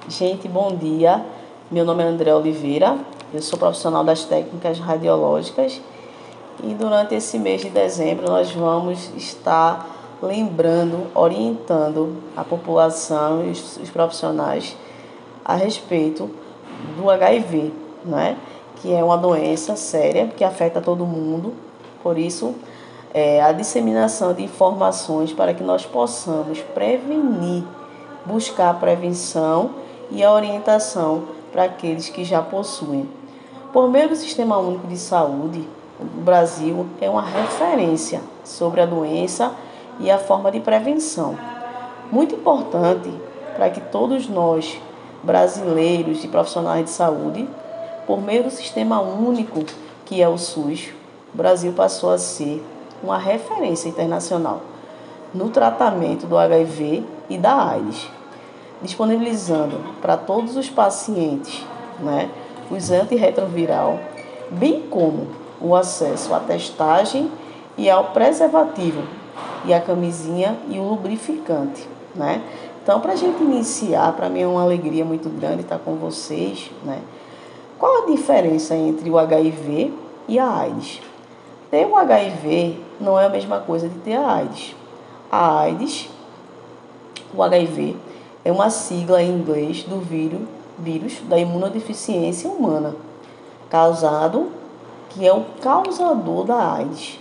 Gente, bom dia. Meu nome é André Oliveira, eu sou profissional das técnicas radiológicas e durante esse mês de dezembro nós vamos estar lembrando, orientando a população e os profissionais a respeito do HIV, né? Que é uma doença séria que afeta todo mundo, por isso a disseminação de informações para que nós possamos prevenir, buscar a prevenção e a orientação para aqueles que já possuem. Por meio do Sistema Único de Saúde, o Brasil é uma referência sobre a doença e a forma de prevenção. Muito importante para que todos nós, brasileiros e profissionais de saúde, por meio do Sistema Único, que é o SUS, o Brasil passou a ser uma referência internacional no tratamento do HIV e da AIDS, disponibilizando para todos os pacientes, os antirretroviral, bem como o acesso à testagem e ao preservativo, e a camisinha e o lubrificante. Então, para a gente iniciar, para mim é uma alegria muito grande estar com vocês. Qual a diferença entre o HIV e a AIDS? Ter o HIV não é a mesma coisa de ter a AIDS. A AIDS, o HIV, é uma sigla em inglês do vírus da imunodeficiência humana, que é o causador da AIDS,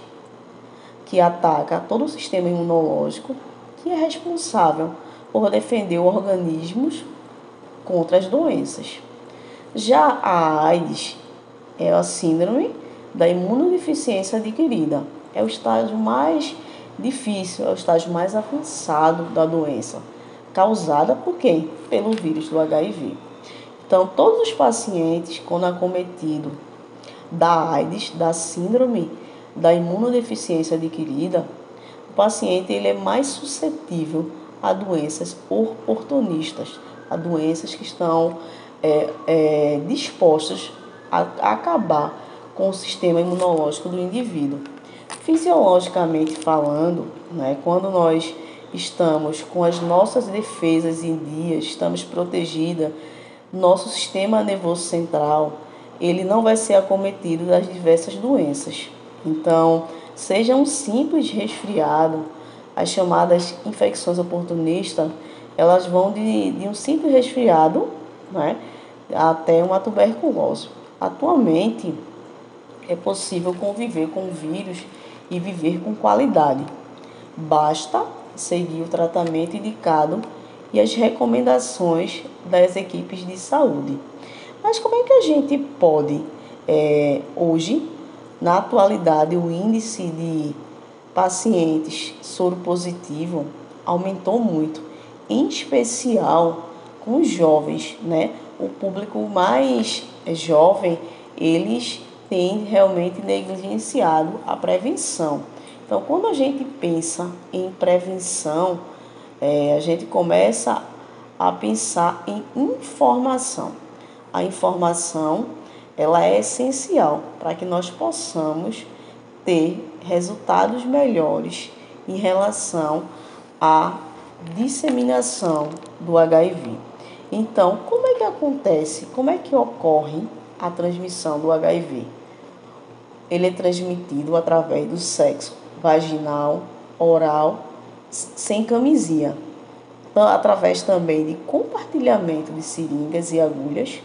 que ataca todo o sistema imunológico, que é responsável por defender organismos contra as doenças. Já a AIDS é a síndrome da imunodeficiência adquirida. É o estágio mais difícil, é o estágio mais avançado da doença, causada por quem? Pelo vírus do HIV. Então, todos os pacientes, quando acometidos da AIDS, da síndrome da imunodeficiência adquirida, o paciente ele é mais suscetível a doenças oportunistas, a doenças que estão dispostas a acabar com o sistema imunológico do indivíduo. Fisiologicamente falando, quando nós estamos com as nossas defesas em dia, estamos protegidas, nosso sistema nervoso central, ele não vai ser acometido das diversas doenças. Então, seja um simples resfriado, as chamadas infecções oportunistas, elas vão de um simples resfriado, até uma tuberculose. Atualmente, é possível conviver com o vírus e viver com qualidade. Basta seguir o tratamento indicado e as recomendações das equipes de saúde. Mas como é que a gente pode, hoje, na atualidade, o índice de pacientes soropositivos aumentou muito, em especial com os jovens, O público mais jovem, eles têm realmente negligenciado a prevenção. Então, quando a gente pensa em prevenção, a gente começa a pensar em informação. A informação, ela é essencial para que nós possamos ter resultados melhores em relação à disseminação do HIV. Então, como é que acontece? Como é que ocorre a transmissão do HIV? Ele é transmitido através do sexo vaginal, oral, sem camisinha. Então, através também de compartilhamento de seringas e agulhas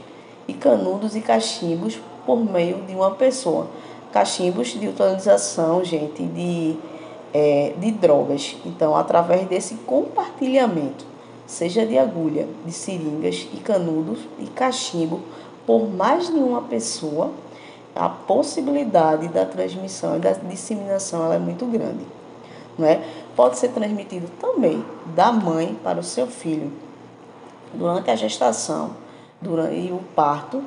e canudos e cachimbos por meio de uma pessoa. Cachimbos de utilização, de drogas. Então, através desse compartilhamento, seja de agulha, de seringas e canudos e cachimbo, por mais de uma pessoa, a possibilidade da transmissão e da disseminação ela é muito grande. Pode ser transmitido também da mãe para o seu filho, durante a gestação, durante o parto,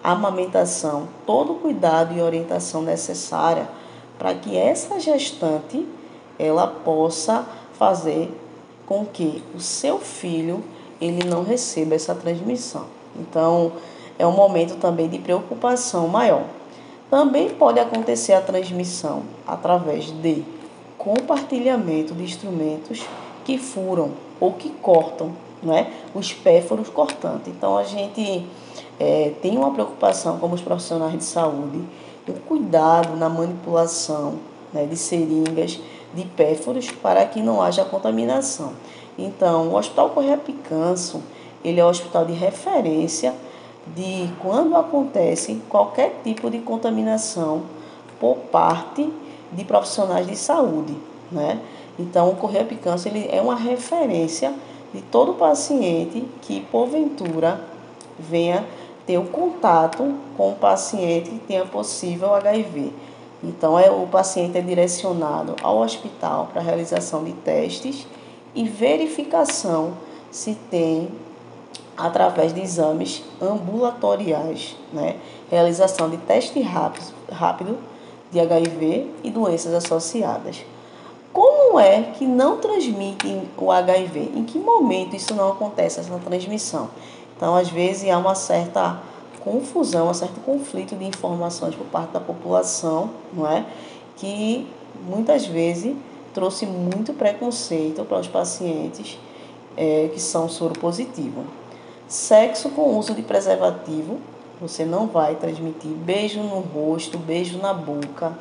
a amamentação, todo o cuidado e orientação necessária para que essa gestante ela possa fazer com que o seu filho ele não receba essa transmissão. Então, é um momento também de preocupação maior. Também pode acontecer a transmissão através de compartilhamento de instrumentos que furam ou que cortam né, os pérforos cortantes. Então, a gente tem uma preocupação como os profissionais de saúde, um cuidado na manipulação, né, de seringas, de pérforos, para que não haja contaminação. Então, o Hospital Correia Picanso, ele é um hospital de referência de quando acontece qualquer tipo de contaminação por parte de profissionais de saúde, né? Então, o Correia Picanso, ele é uma referência de todo paciente que, porventura, venha ter o contato com o paciente que tenha possível HIV. Então, o paciente é direcionado ao hospital para realização de testes e verificação se tem, através de exames ambulatoriais, né? Realização de teste rápido de HIV e doenças associadas. Como é que não transmitem o HIV? Em que momento isso não acontece, essa transmissão? Então, às vezes, há uma certa confusão, um certo conflito de informações por parte da população, não é? Que muitas vezes trouxe muito preconceito para os pacientes que são soropositivos. Sexo com uso de preservativo, você não vai transmitir beijo no rosto, beijo na boca,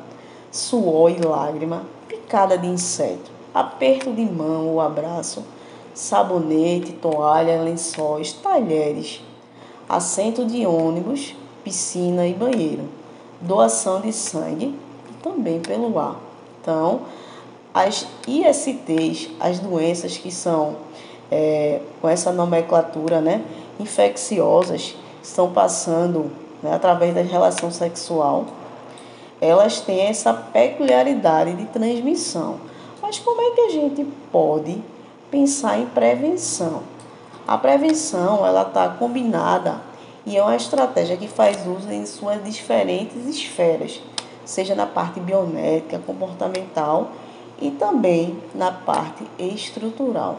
suor e lágrima, picada de inseto, aperto de mão ou abraço, sabonete, toalha, lençóis, talheres, assento de ônibus, piscina e banheiro, doação de sangue e também pelo ar. Então, as ISTs, as doenças que são com essa nomenclatura, né, infecciosas, estão passando, né, através da relação sexual, elas têm essa peculiaridade de transmissão. Mas como é que a gente pode pensar em prevenção? A prevenção, ela está combinada e é uma estratégia que faz uso em suas diferentes esferas, seja na parte biomédica, comportamental e também na parte estrutural.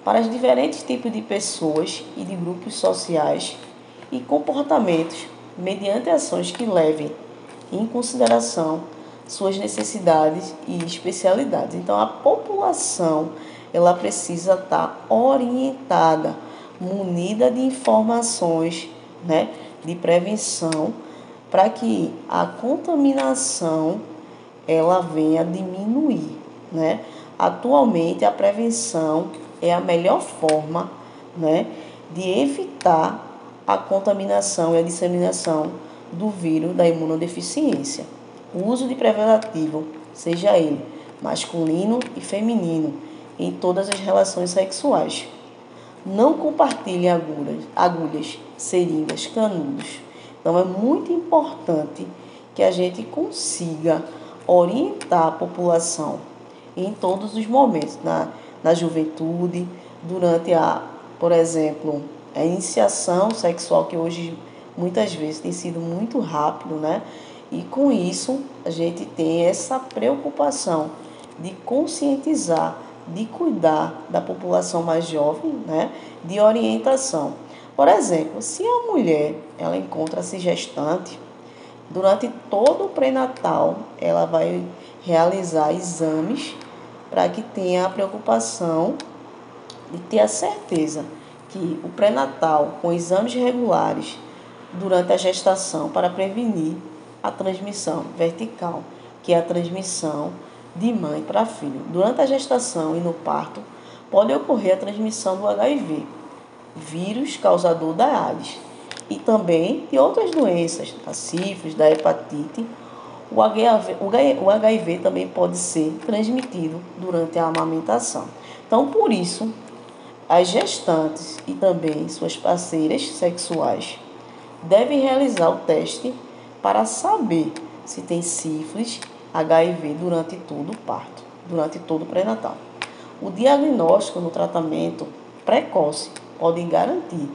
Para os diferentes tipos de pessoas e de grupos sociais e comportamentos, mediante ações que levem em consideração suas necessidades e especialidades. Então, a população, ela precisa estar orientada, munida de informações, né, de prevenção, para que a contaminação ela venha a diminuir, né? Atualmente, a prevenção é a melhor forma, né, de evitar a contaminação e a disseminação do vírus da imunodeficiência. O uso de preservativo, seja ele masculino e feminino, em todas as relações sexuais. Não compartilhe agulhas, seringas, canudos. Então, é muito importante que a gente consiga orientar a população em todos os momentos, na juventude, durante por exemplo, a iniciação sexual, que hoje muitas vezes tem sido muito rápido, né? E com isso a gente tem essa preocupação de conscientizar, de cuidar da população mais jovem, né? De orientação. Por exemplo, se a mulher ela encontra-se gestante, durante todo o pré-natal ela vai realizar exames para que tenha a preocupação de ter a certeza que o pré-natal, com exames regulares durante a gestação, para prevenir a transmissão vertical, que é a transmissão de mãe para filho. Durante a gestação e no parto, pode ocorrer a transmissão do HIV, vírus causador da AIDS, e também de outras doenças, da sífilis, da hepatite. O HIV também pode ser transmitido durante a amamentação. Então, por isso, as gestantes e também suas parceiras sexuais devem realizar o teste para saber se tem sífilis, HIV durante todo o parto, durante todo o pré-natal. O diagnóstico no tratamento precoce pode garantir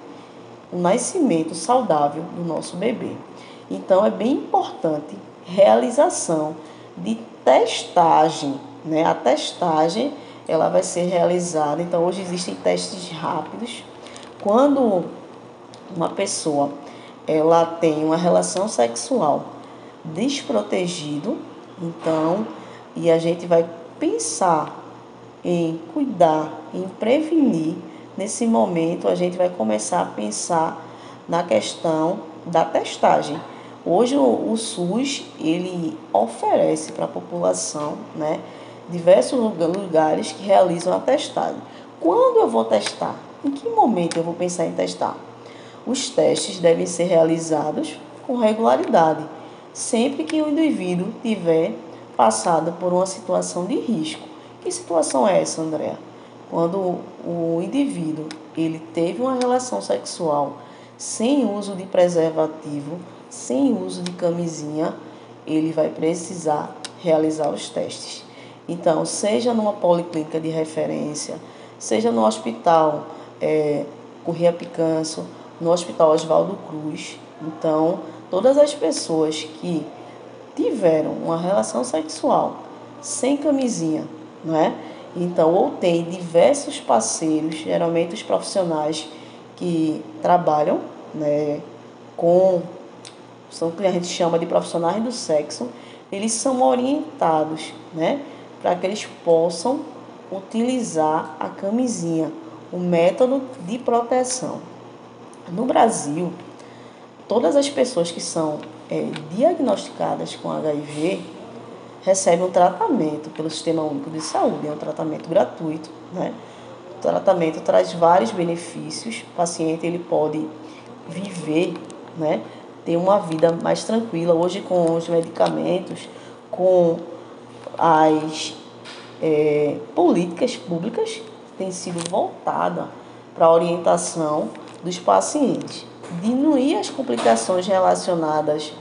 o nascimento saudável do nosso bebê. Então, é bem importante realização de testagem, né? A testagem ela vai ser realizada. Então, hoje existem testes rápidos. Quando uma pessoa ela tem uma relação sexual desprotegido, então, e a gente vai pensar em cuidar, em prevenir, nesse momento a gente vai começar a pensar na questão da testagem. Hoje o SUS ele oferece para a população, né, diversos lugares que realizam a testagem. Quando eu vou testar? Em que momento eu vou pensar em testar? Os testes devem ser realizados com regularidade, sempre que o indivíduo tiver passado por uma situação de risco. Que situação é essa, Andréa? Quando o indivíduo ele teve uma relação sexual sem uso de preservativo, sem uso de camisinha, ele vai precisar realizar os testes. Então, seja numa policlínica de referência, seja no hospital Corrêa Picanso, no Hospital Oswaldo Cruz. Então, todas as pessoas que tiveram uma relação sexual sem camisinha, não é? Então, ou tem diversos parceiros, geralmente os profissionais que trabalham, né, são o que a gente chama de profissionais do sexo, eles são orientados, né, para que eles possam utilizar a camisinha, o método de proteção. No Brasil, todas as pessoas que são diagnosticadas com HIV recebem um tratamento pelo Sistema Único de Saúde, é um tratamento gratuito, né? O tratamento traz vários benefícios, o paciente ele pode viver, né, ter uma vida mais tranquila. Hoje, com os medicamentos, com as políticas públicas, tem sido voltada para a orientação dos pacientes. Diminuir as complicações relacionadas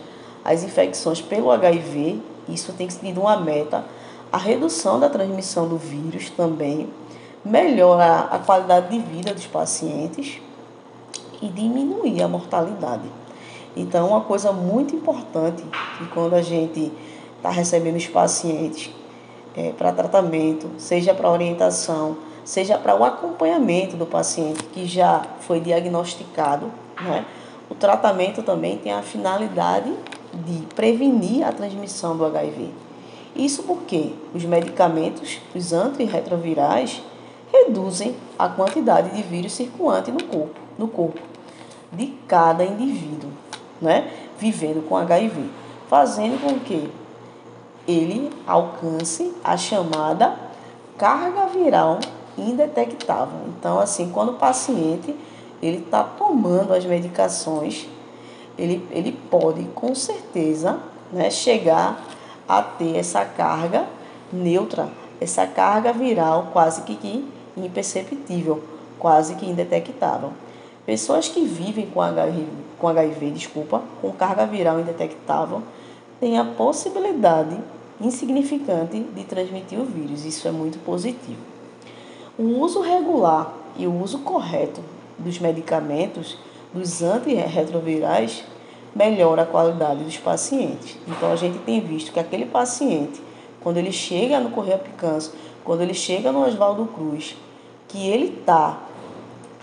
às infecções pelo HIV, isso tem sido uma meta. A redução da transmissão do vírus também melhora a qualidade de vida dos pacientes e diminuir a mortalidade. Então, uma coisa muito importante que quando a gente está recebendo os pacientes para tratamento, seja para orientação, seja para o acompanhamento do paciente que já foi diagnosticado, né? O tratamento também tem a finalidade de prevenir a transmissão do HIV. Isso porque os medicamentos, os antirretrovirais, reduzem a quantidade de vírus circulante no corpo de cada indivíduo, né, vivendo com HIV, fazendo com que ele alcance a chamada carga viral indetectável. Então, assim, quando o paciente ele está tomando as medicações, ele pode, com certeza, né, chegar a ter essa carga neutra, essa carga viral quase que imperceptível, quase que indetectável. Pessoas que vivem com HIV, com carga viral indetectável, têm a possibilidade insignificante de transmitir o vírus. Isso é muito positivo. O uso regular e o uso correto dos medicamentos, dos antirretrovirais, melhora a qualidade dos pacientes. Então, a gente tem visto que aquele paciente, quando ele chega no Corrêa Picanso, quando ele chega no Oswaldo Cruz, que ele está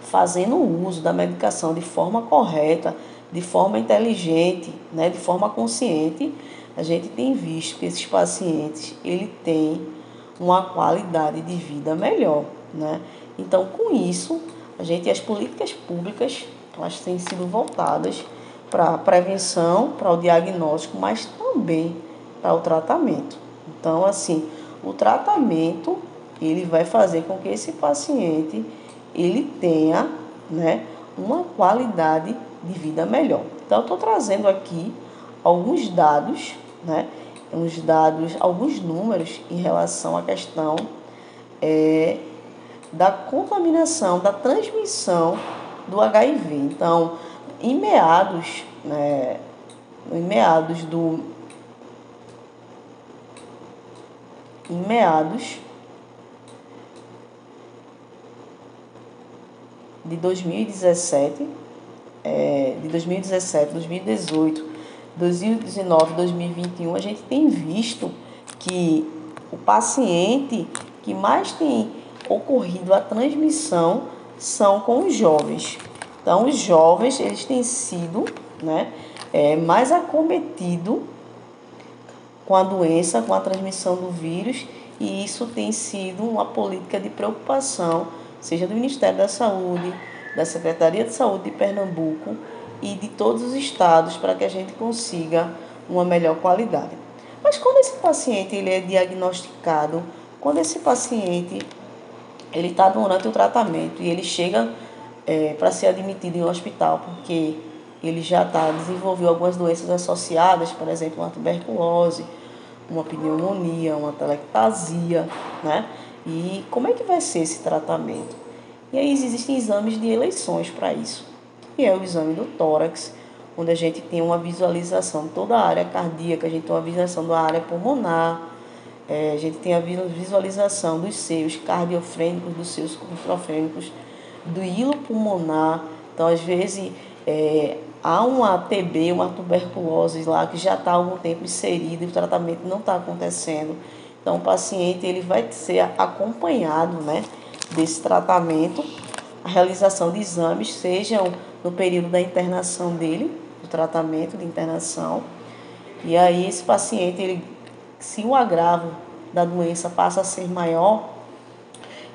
fazendo o uso da medicação de forma correta, de forma inteligente, né, de forma consciente, a gente tem visto que esses pacientes ele tem uma qualidade de vida melhor, né? Então, com isso, as políticas públicas, elas têm sido voltadas para a prevenção, para o diagnóstico, mas também para o tratamento. Então, assim, o tratamento ele vai fazer com que esse paciente ele tenha, né, uma qualidade de vida melhor. Então, eu estou trazendo aqui alguns dados, né, alguns números em relação à questão da contaminação, da transmissão do HIV. Então, em meados de 2017, 2018, 2019, 2021, a gente tem visto que o paciente que mais tem ocorrido a transmissão são com os jovens. Então, os jovens eles têm sido, né, mais acometidos com a doença, com a transmissão do vírus, e isso tem sido uma política de preocupação seja do Ministério da Saúde, da Secretaria de Saúde de Pernambuco e de todos os estados para que a gente consiga uma melhor qualidade. Mas quando esse paciente ele é diagnosticado, quando esse paciente ele está durante o tratamento e ele chega para ser admitido em um hospital porque ele já desenvolveu algumas doenças associadas, por exemplo, uma tuberculose, uma pneumonia, uma telectasia, né? E como é que vai ser esse tratamento? E aí existem exames de eleições para isso, que é o exame do tórax, onde a gente tem uma visualização de toda a área cardíaca, a gente tem uma visualização da área pulmonar, a gente tem a visualização dos seios cardiofrênicos, dos seios contrafrênicos, do hilo pulmonar. Então, às vezes, há uma TB, uma tuberculose lá que já está há algum tempo inserida e o tratamento não está acontecendo. Então, o paciente ele vai ser acompanhado, né, desse tratamento, a realização de exames, sejam no período da internação dele, do tratamento de internação. E aí, esse paciente, se o agravo da doença passa a ser maior,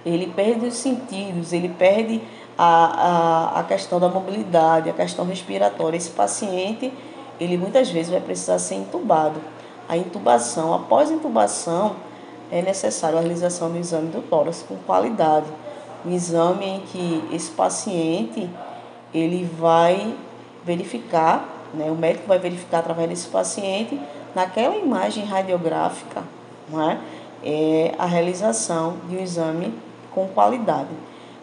ele perde os sentidos, ele perde a questão da mobilidade, a questão respiratória. Esse paciente, ele muitas vezes vai precisar ser intubado. A intubação, após a intubação, é necessário a realização do exame do tórax com qualidade. Um exame em que esse paciente, ele vai verificar, né, o médico vai verificar através desse paciente, naquela imagem radiográfica, não é? A realização de um exame com qualidade,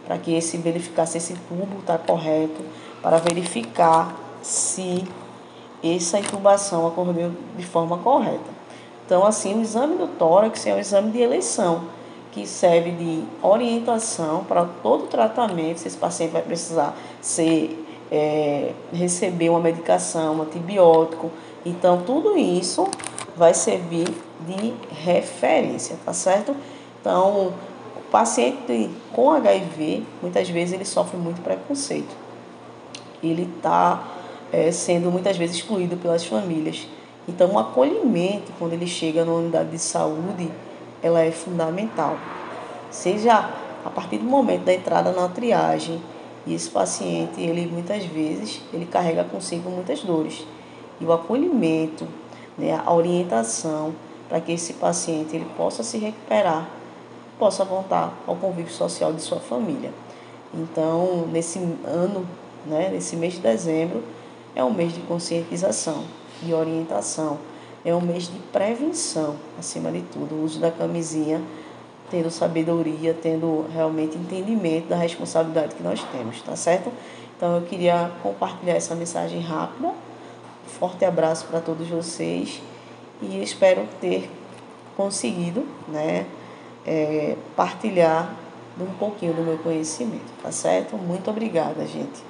para que verificar se esse tubo está correto, para verificar se essa intubação ocorreu de forma correta. Então, assim, o exame do tórax é um exame de eleição, que serve de orientação para todo o tratamento, se esse paciente vai precisar receber uma medicação, um antibiótico. Então, tudo isso vai servir de referência, tá certo? Então, o paciente com HIV, muitas vezes ele sofre muito preconceito. Ele está sendo muitas vezes excluído pelas famílias. Então, o acolhimento, quando ele chega na unidade de saúde, ela é fundamental. Seja a partir do momento da entrada na triagem, e esse paciente, ele muitas vezes, ele carrega consigo muitas dores. E o acolhimento, né, a orientação para que esse paciente ele possa se recuperar, possa voltar ao convívio social de sua família. Então, nesse ano, né, nesse mês de dezembro, é um mês de conscientização, de orientação, é um mês de prevenção, acima de tudo, o uso da camisinha, tendo sabedoria, tendo realmente entendimento da responsabilidade que nós temos, tá certo? Então, eu queria compartilhar essa mensagem rápida. Um forte abraço para todos vocês e espero ter conseguido, né, partilhar um pouquinho do meu conhecimento, tá certo? Muito obrigada, gente.